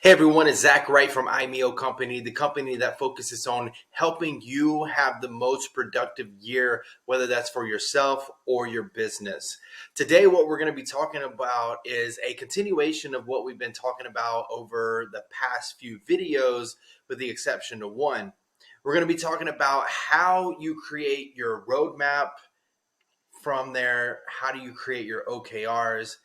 Hey everyone, it's Zach Wright from IMEO Company, the company that focuses on helping you have the most productive year, whether that's for yourself or your business. Today, what we're going to be talking about is a continuation of what we've been talking about over the past few videos, with the exception of one. We're going to be talking about how you create your roadmap. From there, how do you create your OKRs?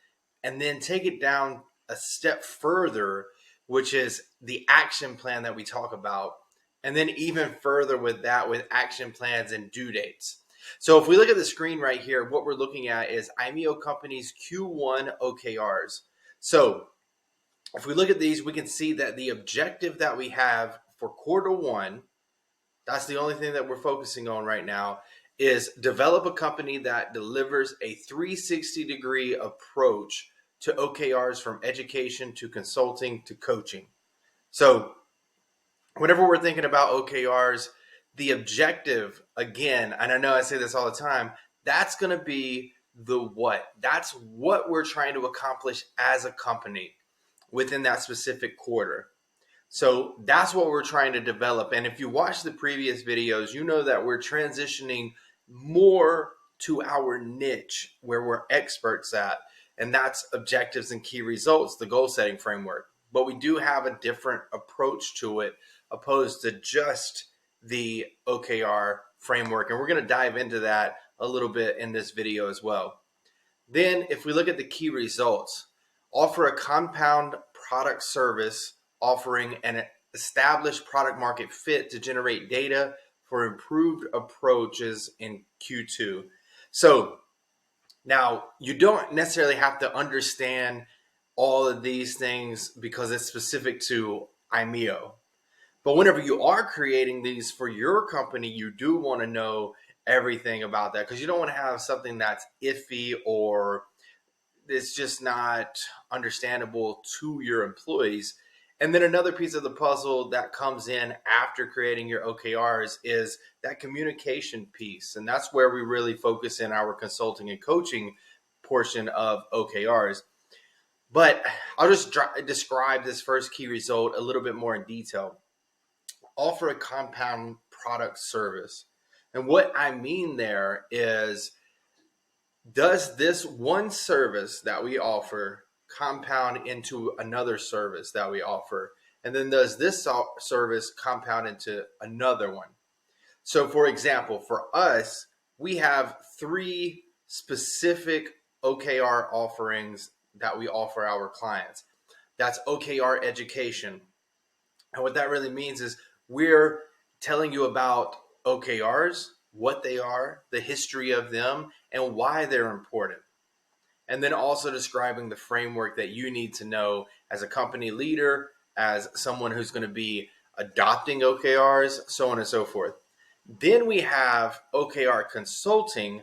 And then take it down a step further, which is the action plan that we talk about. And then even further with that, with action plans and due dates. So if we look at the screen right here, what we're looking at is IMEO Company's Q1 OKRs. So if we look at these, we can see that the objective that we have for quarter one, that's the only thing that we're focusing on right now, is develop a company that delivers a 360-degree approach to OKRs, from education to consulting to coaching. So whenever we're thinking about OKRs, the objective, again, and I know I say this all the time, that's going to be the what. That's what we're trying to accomplish as a company within that specific quarter. So that's what we're trying to develop. And if you watch the previous videos, you know that we're transitioning more to our niche where we're experts at, and that's objectives and key results, the goal setting framework. But we do have a different approach to it opposed to just the OKR framework. And we're going to dive into that a little bit in this video as well. Then if we look at the key results, offer a compound product service offering an established product market fit to generate data for improved approaches in Q2. So now you don't necessarily have to understand all of these things because it's specific to IMEO. But whenever you are creating these for your company, you do want to know everything about that, because you don't want to have something that's iffy or it's just not understandable to your employees. And then another piece of the puzzle that comes in after creating your OKRs is that communication piece. And that's where we really focus in our consulting and coaching portion of OKRs. But I'll just describe this first key result a little bit more in detail. Offer a compound product service. And what I mean there is, does this one service that we offer compound into another service that we offer? And then does this service compound into another one? So for example, for us, we have 3 specific OKR offerings that we offer our clients. That's OKR education. And what that really means is we're telling you about OKRs, what they are, the history of them, and why they're important. And then also describing the framework that you need to know as a company leader, as someone who's going to be adopting OKRs, so on and so forth. Then we have Okr Consulting,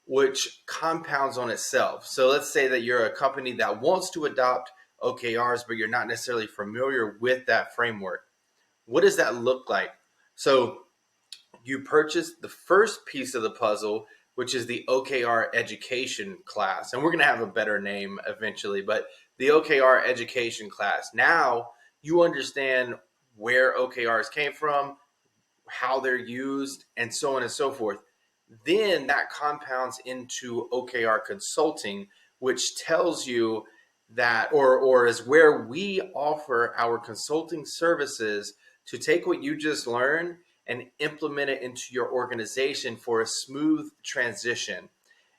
which compounds on itself. So let's say that you're a company that wants to adopt OKRs, but you're not necessarily familiar with that framework. What does that look like? So you purchase the first piece of the puzzle, which is the OKR education class. And we're going to have a better name eventually, but the OKR education class. Now you understand where OKRs came from, how they're used, and so on and so forth. Then that compounds into Okr Consulting, which tells you that, or is where we offer our consulting services to take what you just learned and implement it into your organization for a smooth transition.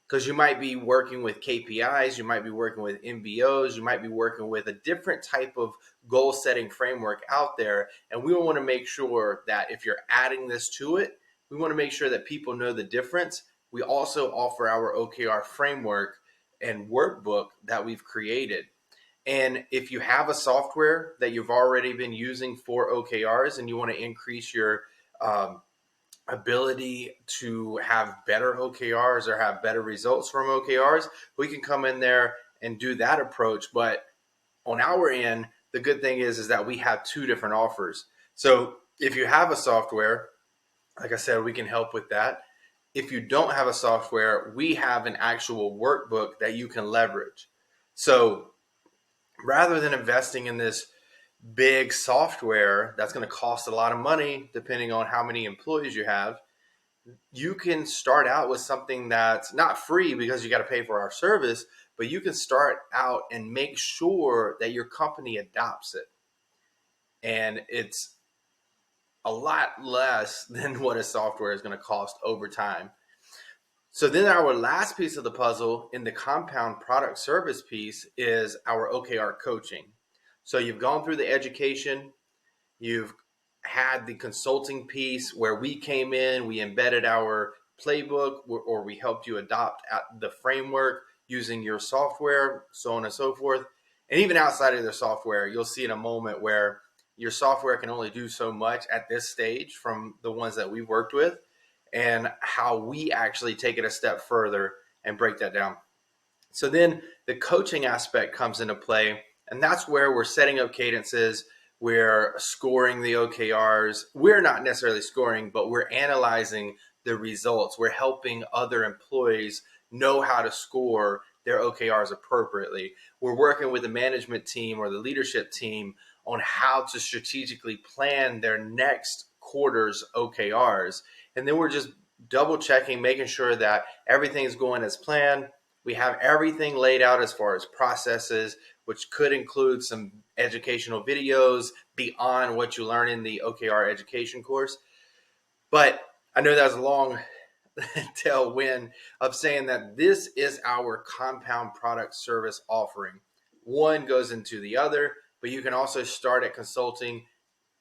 Because you might be working with KPIs, you might be working with MBOs, you might be working with a different type of goal setting framework out there. And we want to make sure that if you're adding this to it, we want to make sure that people know the difference. We also offer our OKR framework and workbook that we've created. And if you have a software that you've already been using for OKRs and you want to increase your ability to have better OKRs or have better results from OKRs, we can come in there and do that approach. But on our end, the good thing is that we have 2 different offers. So if you have a software, like I said, we can help with that. If you don't have a software, we have an actual workbook that you can leverage. So rather than investing in this big software that's going to cost a lot of money depending on how many employees you have, you can start out with something that's not free because you got to pay for our service, but you can start out and make sure that your company adopts it. And it's a lot less than what a software is going to cost over time. So then our last piece of the puzzle in the compound product service piece is our OKR coaching. So you've gone through the education, you've had the consulting piece where we came in, we embedded our playbook, or we helped you adopt the framework using your software, so on and so forth. And even outside of the software, you'll see in a moment where your software can only do so much at this stage from the ones that we've worked with, and how we actually take it a step further and break that down. So then the coaching aspect comes into play, and that's where we're setting up cadences. We're scoring the OKRs. We're not necessarily scoring, but we're analyzing the results. We're helping other employees know how to score their OKRs appropriately. We're working with the management team or the leadership team on how to strategically plan their next quarter's OKRs. And then we're just double checking, making sure that everything's going as planned. We have everything laid out as far as processes, which could include some educational videos beyond what you learn in the OKR education course. But I know that was a long tailwind of saying that this is our compound product service offering. One goes into the other, but you can also start at consulting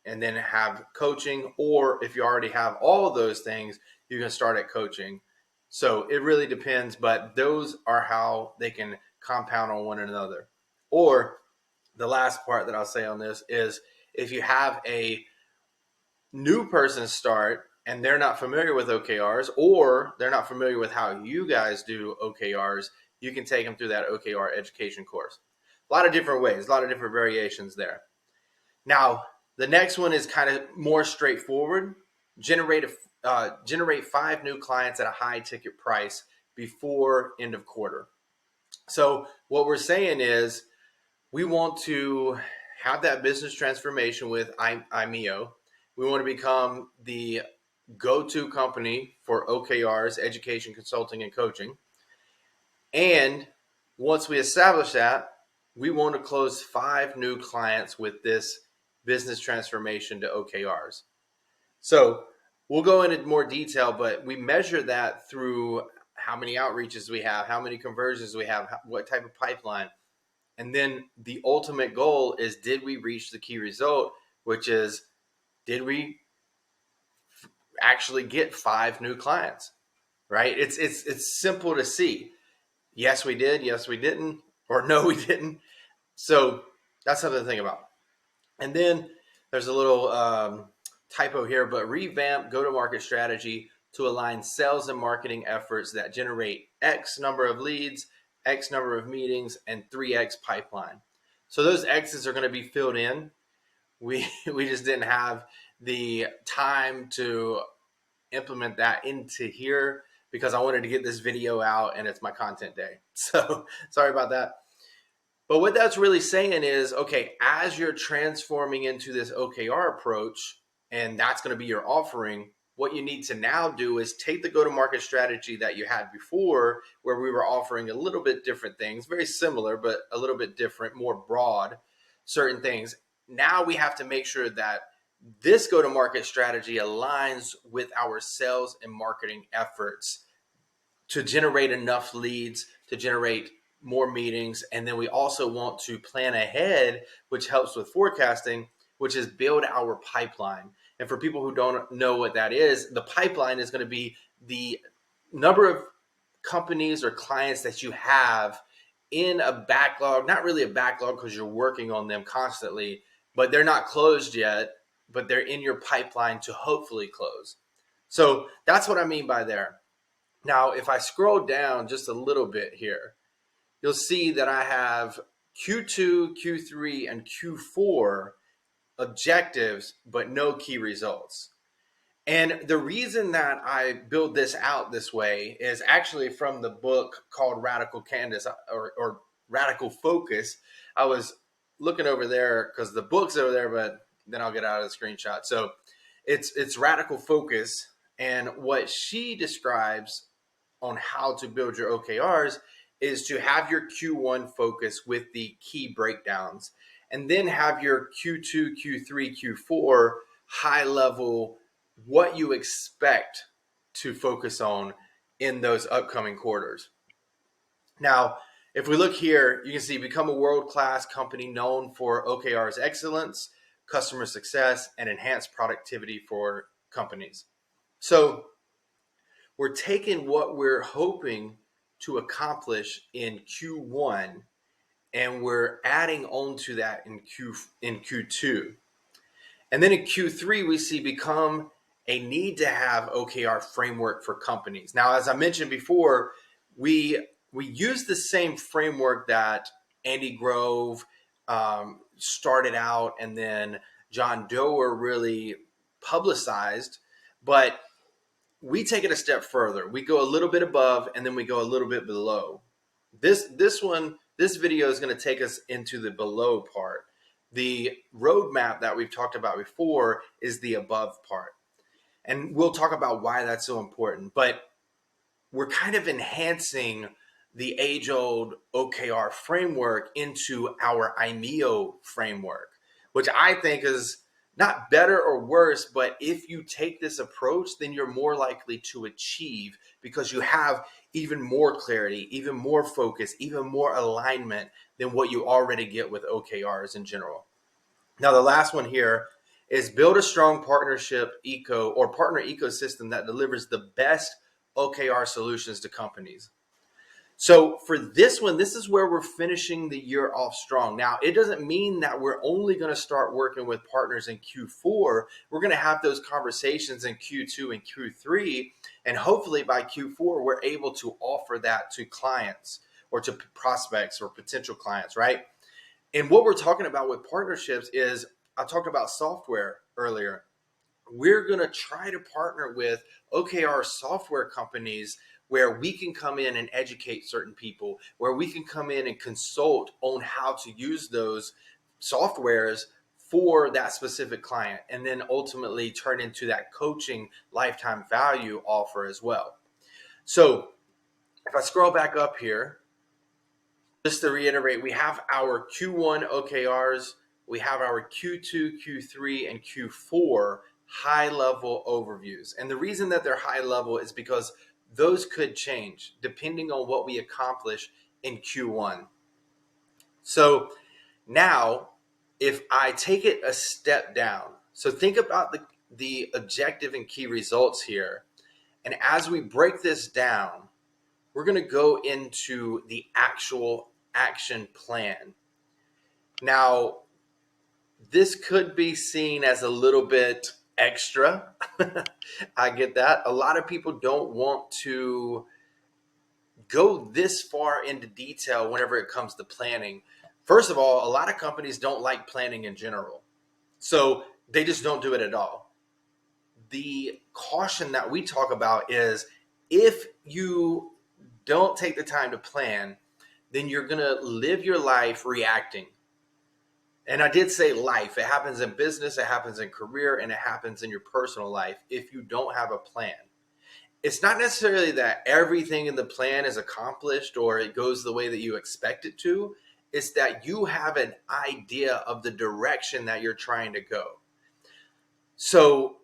and then have coaching, or if you already have all of those things, you can start at coaching. So it really depends, but those are how they can compound on one another. Or the last part that I'll say on this is if you have a new person start and they're not familiar with OKRs, or they're not familiar with how you guys do OKRs, you can take them through that OKR education course. A lot of different ways, a lot of different variations there. Now, the next one is kind of more straightforward. Generate 5 new clients at a high ticket price before end of quarter. So what we're saying is we want to have that business transformation with IMEO. We want to become the go-to company for OKRs, education, consulting, and coaching. And once we establish that, we want to close 5 new clients with this business transformation to OKRs. So we'll go into more detail, but we measure that through how many outreaches we have, how many conversions we have, what type of pipeline. And then the ultimate goal is, did we reach the key result, which is, did we actually get 5 new clients, right? It's simple to see. Yes, we did. Yes, we didn't. Or no, we didn't. So that's something to think about. And then there's a little typo here, but revamp go-to-market strategy to align sales and marketing efforts that generate X number of leads, X number of meetings, and 3X pipeline. So those X's are going to be filled in. We just didn't have the time to implement that into here because I wanted to get this video out and it's my content day. So sorry about that. But what that's really saying is, okay, as you're transforming into this OKR approach, and that's going to be your offering, what you need to now do is take the go-to-market strategy that you had before, where we were offering a little bit different things, very similar, but a little bit different, more broad, certain things. Now we have to make sure that this go-to-market strategy aligns with our sales and marketing efforts to generate enough leads, to generate more meetings. And then we also want to plan ahead, which helps with forecasting, which is build our pipeline. And for people who don't know what that is, the pipeline is going to be the number of companies or clients that you have in a backlog, not really a backlog because you're working on them constantly, but they're not closed yet, but they're in your pipeline to hopefully close. So that's what I mean by there. Now, if I scroll down just a little bit here, you'll see that I have Q2, Q3, and Q4 objectives, but no key results. And the reason that I build this out this way is actually from the book called Radical Canvas or Radical Focus. I was looking over there because the book's over there, but then I'll get out of the screenshot. So it's radical focus. And what she describes on how to build your OKRs is to have your Q1 focus with the key breakdowns, and then have your Q2, Q3, Q4 high level, what you expect to focus on in those upcoming quarters. Now, if we look here, you can see become a world-class company known for OKR's excellence, customer success, and enhanced productivity for companies. So we're taking what we're hoping to accomplish in Q1 and we're adding on to that in Q2. And then in Q3, we see become a need to have OKR framework for companies. Now, as I mentioned before, we use the same framework that Andy Grove started out and then John Doerr really publicized, but we take it a step further. We go a little bit above and then we go a little bit below. This video is going to take us into the below part. The roadmap that we've talked about before is the above part. And we'll talk about why that's so important. But we're kind of enhancing the age-old OKR framework into our IMEO framework, which I think is not better or worse, but if you take this approach, then you're more likely to achieve because you have even more clarity, even more focus, even more alignment than what you already get with OKRs in general. Now, the last one here is build a strong partner ecosystem that delivers the best OKR solutions to companies. So for this one, this is where we're finishing the year off strong. Now, it doesn't mean that we're only going to start working with partners in Q4. We're going to have those conversations in Q2 and Q3. And hopefully by Q4, we're able to offer that to clients or to prospects or potential clients, right? And what we're talking about with partnerships is, I talked about software earlier. We're going to try to partner with OKR software companies where we can come in and educate certain people, where we can come in and consult on how to use those softwares for that specific client, and then ultimately turn into that coaching lifetime value offer as well. So if I scroll back up here, just to reiterate, we have our Q1 OKRs, we have our Q2, Q3, and Q4 high-level overviews. And the reason that they're high-level is because those could change depending on what we accomplish in Q1. So now, if I take it a step down, so think about the objective and key results here. And as we break this down, we're going to go into the actual action plan. Now, this could be seen as a little bit extra. I get that. A lot of people don't want to go this far into detail whenever it comes to planning. First of all, a lot of companies don't like planning in general. So they just don't do it at all. The caution that we talk about is if you don't take the time to plan, then you're going to live your life reacting. And I did say life. It happens in business, it happens in career, and it happens in your personal life if you don't have a plan. It's not necessarily that everything in the plan is accomplished or it goes the way that you expect it to. It's that you have an idea of the direction that you're trying to go. So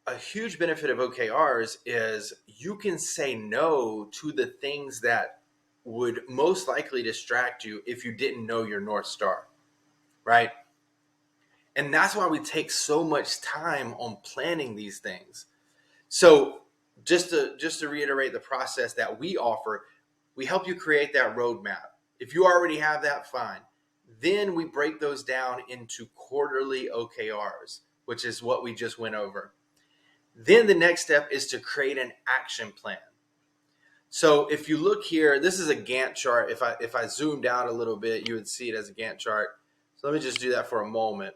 a huge benefit of OKRs is you can say no to the things that would most likely distract you if you didn't know your North Star, right? And that's why we take so much time on planning these things. So just to reiterate the process that we offer, we help you create that roadmap. If you already have that, fine. Then we break those down into quarterly OKRs, which is what we just went over. Then the next step is to create an action plan. So if you look here, this is a Gantt chart. If I zoomed out a little bit, you would see it as a Gantt chart. So let me just do that for a moment.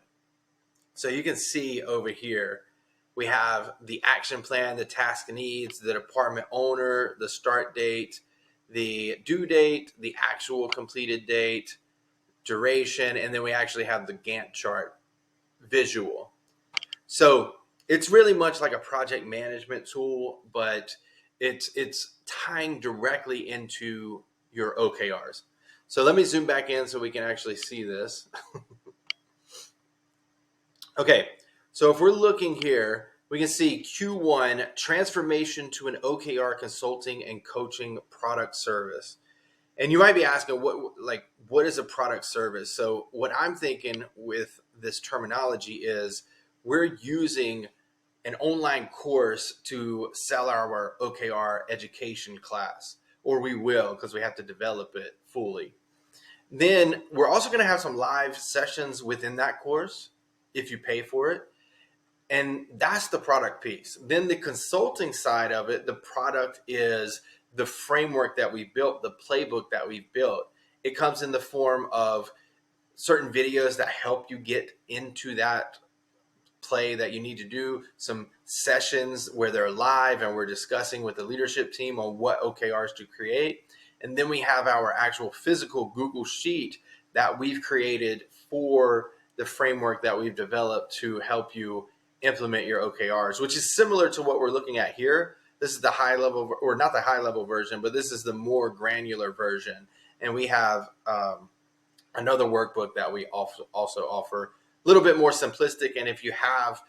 So you can see over here, we have the action plan, the task needs, the department owner, the start date, the due date, the actual completed date, duration, and then we actually have the Gantt chart visual. So it's really much like a project management tool, but it's tying directly into your OKRs. So let me zoom back in so we can actually see this. Okay, so if we're looking here, we can see Q1 transformation to an OKR consulting and coaching product service. And you might be asking, what is a product service? So what I'm thinking with this terminology is we're using an online course to sell our OKR education class, or we will because we have to develop it fully. Then we're also going to have some live sessions within that course if you pay for it. And that's the product piece. Then the consulting side of it, the product is the framework that we built, the playbook that we built. It comes in the form of certain videos that help you get into that play that you need to do, some sessions where they're live and we're discussing with the leadership team on what OKRs to create. And then we have our actual physical Google Sheet that we've created for the framework that we've developed to help you implement your OKRs, which is similar to what we're looking at here. This is the high level, or not the high level version, but this is the more granular version. And we have another workbook that we also offer, a little bit more simplistic. And if you have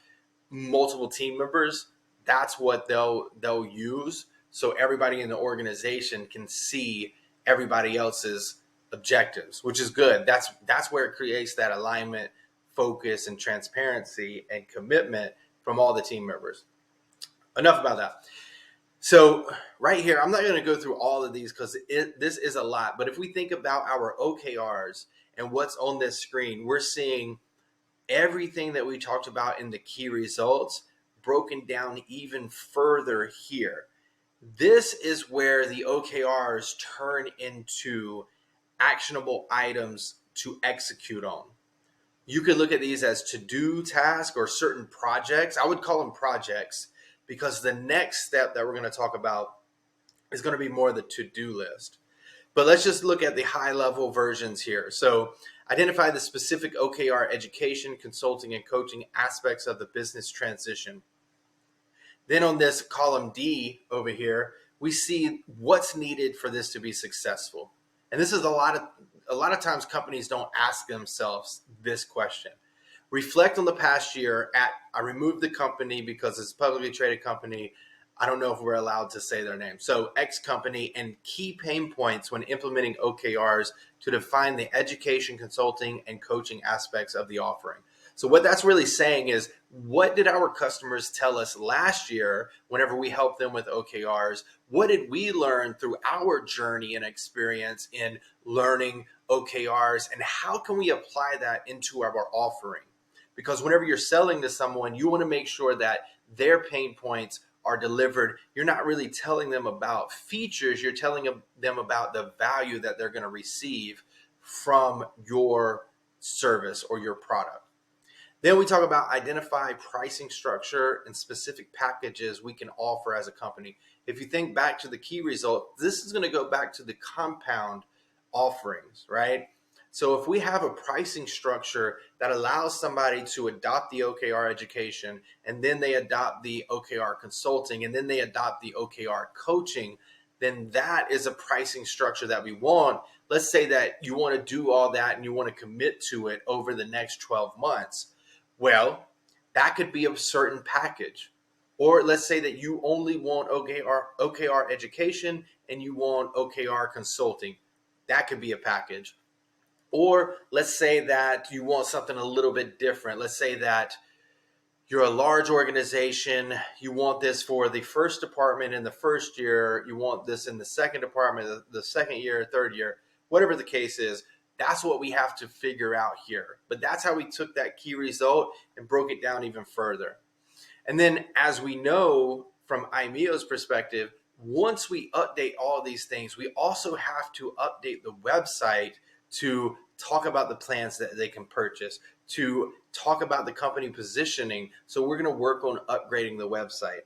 multiple team members, that's what they'll use. So everybody in the organization can see everybody else's objectives, which is good. That's where it creates that alignment, focus, and transparency and commitment from all the team members. Enough about that. So right here, I'm not going to go through all of these because this is a lot. But if we think about our OKRs and what's on this screen, we're seeing everything that we talked about in the key results broken down even further here. This is where the OKRs turn into actionable items to execute on. You could look at these as to-do tasks or certain projects. I would call them projects because the next step that we're going to talk about is going to be more the to-do list. But let's just look at the high-level versions here. So identify the specific OKR education, consulting, and coaching aspects of the business transition. Then on this column D over here, we see what's needed for this to be successful. And this is a lot of times companies don't ask themselves this question. Reflect on the past year. I removed the company because it's a publicly traded company. I don't know if we're allowed to say their name. So X company, and key pain points when implementing OKRs to define the education, consulting, and coaching aspects of the offering. So what that's really saying is, what did our customers tell us last year whenever we helped them with OKRs? What did we learn through our journey and experience in learning OKRs? And how can we apply that into our offering? Because whenever you're selling to someone, you want to make sure that their pain points are delivered. You're not really telling them about features. You're telling them about the value that they're going to receive from your service or your product. Then we talk about identify pricing structure and specific packages we can offer as a company. If you think back to the key result, this is going to go back to the compound offerings, right? So if we have a pricing structure that allows somebody to adopt the OKR education, and then they adopt the OKR consulting, and then they adopt the OKR coaching, then that is a pricing structure that we want. Let's say that you want to do all that and you want to commit to it over the next 12 months. Well, that could be a certain package. Or let's say that you only want OKR education and you want OKR consulting. That could be a package. Or let's say that you want something a little bit different. Let's say that you're a large organization. You want this for the first department in the first year. You want this in the second department, the second year, third year, whatever the case is. That's what we have to figure out here. But that's how we took that key result and broke it down even further. And then as we know from IMEO's perspective, once we update all these things, we also have to update the website to talk about the plans that they can purchase, to talk about the company positioning. So we're going to work on upgrading the website.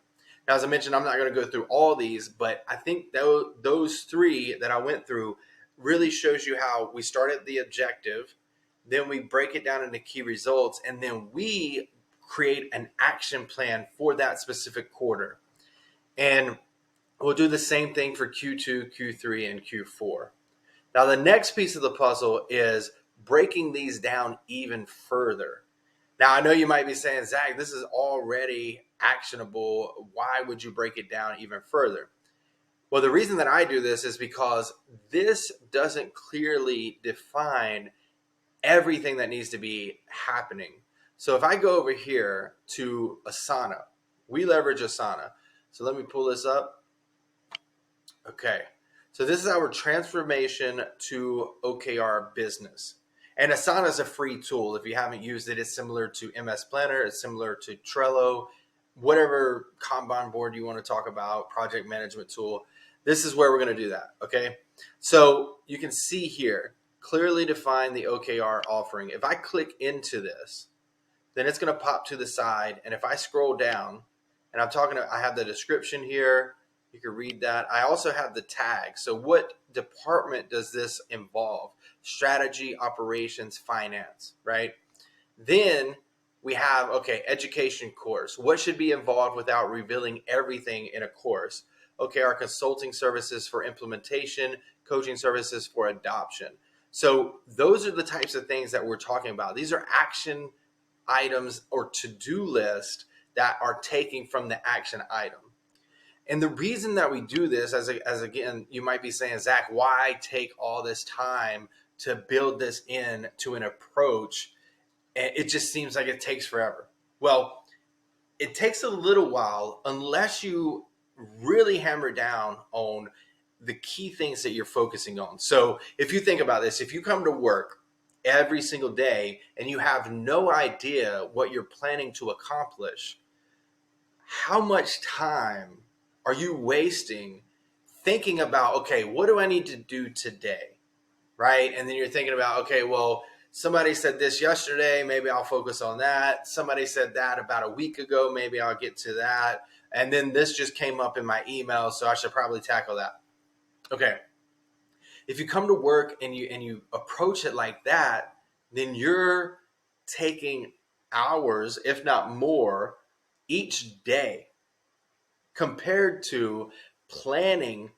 Now, as I mentioned, I'm not going to go through all these, but I think those three that I went through really shows you how we start at the objective, then we break it down into key results, and then we create an action plan for that specific quarter. And we'll do the same thing for Q2, Q3, and Q4. Now, the next piece of the puzzle is breaking these down even further. Now, I know you might be saying, Zach, this is already actionable. Why would you break it down even further? Well, the reason that I do this is because this doesn't clearly define everything that needs to be happening. So if I go over here to Asana, we leverage Asana. So let me pull this up. Okay. So this is our transformation to OKR business. And Asana is a free tool. If you haven't used it, it's similar to MS Planner. It's similar to Trello, whatever Kanban board you want to talk about, project management tool. This is where we're going to do that. Okay. So you can see here, clearly define the OKR offering. If I click into this, then it's going to pop to the side. And if I scroll down, and I have the description here. You can read that. I also have the tag. So what department does this involve? Strategy, operations, finance, right? Then we have, okay, education course. What should be involved without revealing everything in a course? Okay, our consulting services for implementation, coaching services for adoption. So those are the types of things that we're talking about. These are action items or to-do list that are taking from the action item. And the reason that we do this, as again, you might be saying, Zach, why take all this time to build this in to an approach? And it just seems like it takes forever. Well, it takes a little while unless you really hammer down on the key things that you're focusing on. So if you think about this, if you come to work every single day and you have no idea what you're planning to accomplish, how much time are you wasting thinking about, okay, what do I need to do today? Right? And then you're thinking about, okay, well, somebody said this yesterday, maybe I'll focus on that. Somebody said that about a week ago, maybe I'll get to that. And then this just came up in my email, so I should probably tackle that. Okay. If you come to work and you approach it like that, then you're taking hours, if not more, each day compared to planning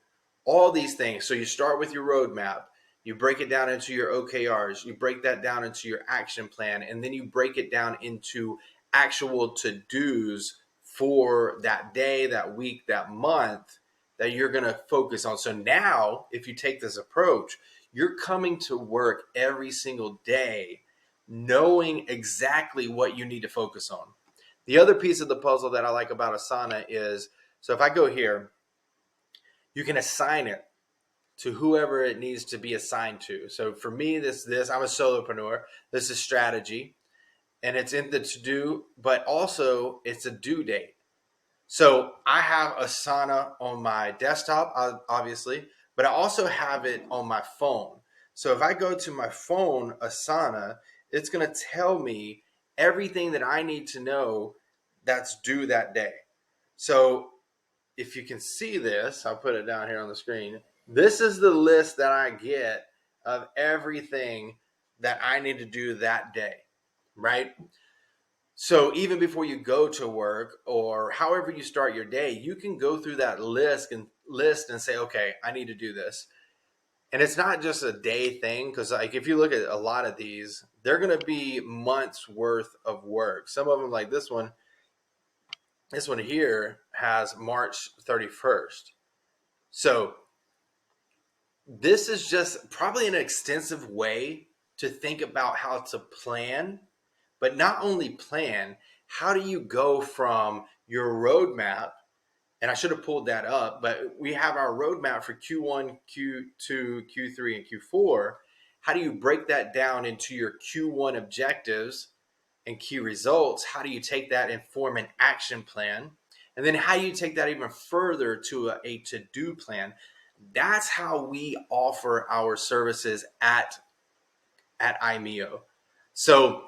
all these things. So you start with your roadmap, you break it down into your OKRs, you break that down into your action plan, and then you break it down into actual to-dos for that day, that week, that month that you're going to focus on. So now, if you take this approach, you're coming to work every single day knowing exactly what you need to focus on. The other piece of the puzzle that I like about Asana is, so if I go here, you can assign it to whoever it needs to be assigned to. So for me, I'm a solopreneur. This is strategy, and it's in the to-do, but also it's a due date. So I have Asana on my desktop, obviously, but I also have it on my phone. So if I go to my phone, Asana, it's going to tell me everything that I need to know that's due that day. So if you can see this, I'll put it down here on the screen. This is the list that I get of everything that I need to do that day, right? So even before you go to work or however you start your day, you can go through that list and say, okay, I need to do this. And it's not just a day thing, because like if you look at a lot of these, they're going to be months worth of work. Some of them, like this one here has March 31st. So this is just probably an extensive way to think about how to plan, but not only plan, how do you go from your roadmap? And I should have pulled that up, but we have our roadmap for Q1, Q2, Q3, and Q4. How do you break that down into your Q1 objectives and key results? How do you take that and form an action plan? And then how do you take that even further to a to-do plan? That's how we offer our services at IMEO. So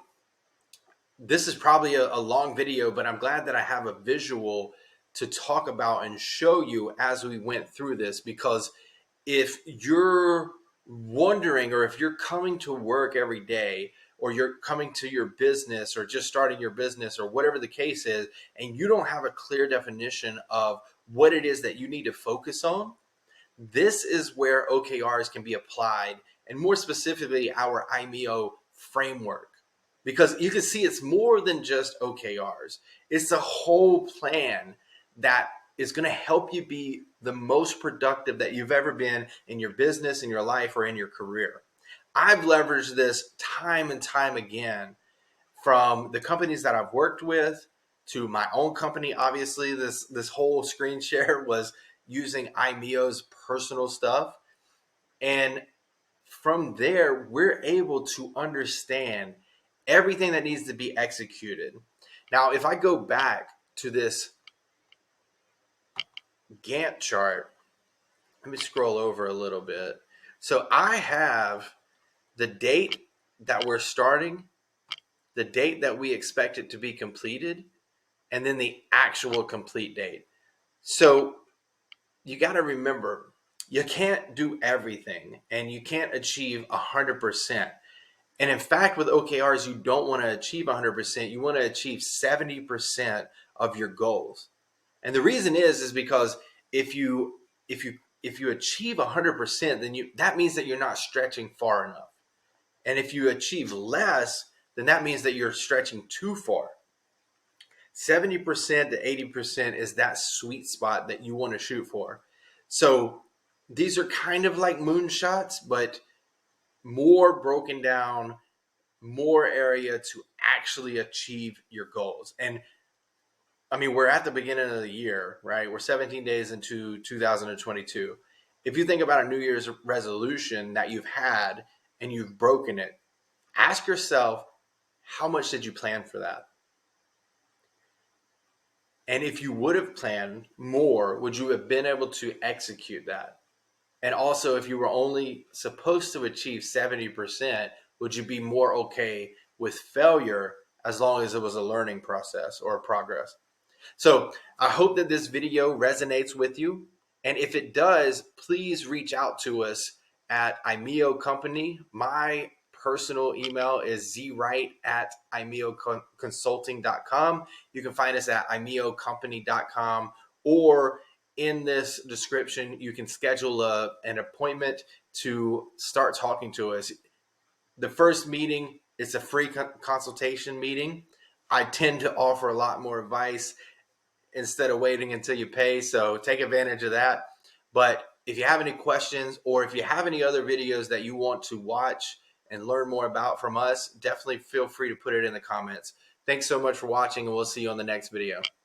this is probably a long video, but I'm glad that I have a visual to talk about and show you as we went through this, because if you're wondering, or if you're coming to work every day, or you're coming to your business, or just starting your business, or whatever the case is, and you don't have a clear definition of what it is that you need to focus on, this is where OKRs can be applied, and more specifically, our IMEO framework. Because you can see it's more than just OKRs. It's a whole plan that is going to help you be the most productive that you've ever been in your business, in your life, or in your career. I've leveraged this time and time again from the companies that I've worked with to my own company. Obviously, this whole screen share was using IMEO's personal stuff. And from there, we're able to understand everything that needs to be executed. Now, if I go back to this Gantt chart, let me scroll over a little bit. So I have the date that we're starting, the date that we expect it to be completed, and then the actual complete date. So you got to remember, you can't do everything and you can't achieve 100%. And in fact, with OKRs, you don't want to achieve 100%. You want to achieve 70% of your goals. And the reason is because if you achieve 100%, then that means that you're not stretching far enough. And if you achieve less, then that means that you're stretching too far. 70% to 80% is that sweet spot that you want to shoot for. So these are kind of like moonshots, but more broken down, more area to actually achieve your goals. And I mean, we're at the beginning of the year, right? We're 17 days into 2022. If you think about a New Year's resolution that you've had and you've broken it, ask yourself, how much did you plan for that? And if you would have planned more, would you have been able to execute that? And also, if you were only supposed to achieve 70%, would you be more okay with failure as long as it was a learning process or a progress? So I hope that this video resonates with you. And if it does, please reach out to us at IMEO Company. My personal email is zwright@imeoconsulting.com. You can find us at imeocompany.com, or in this description, you can schedule an appointment to start talking to us. The first meeting is a free consultation meeting. I tend to offer a lot more advice instead of waiting until you pay. So take advantage of that. But if you have any questions, or if you have any other videos that you want to watch and learn more about from us, definitely feel free to put it in the comments. Thanks so much for watching, and we'll see you on the next video.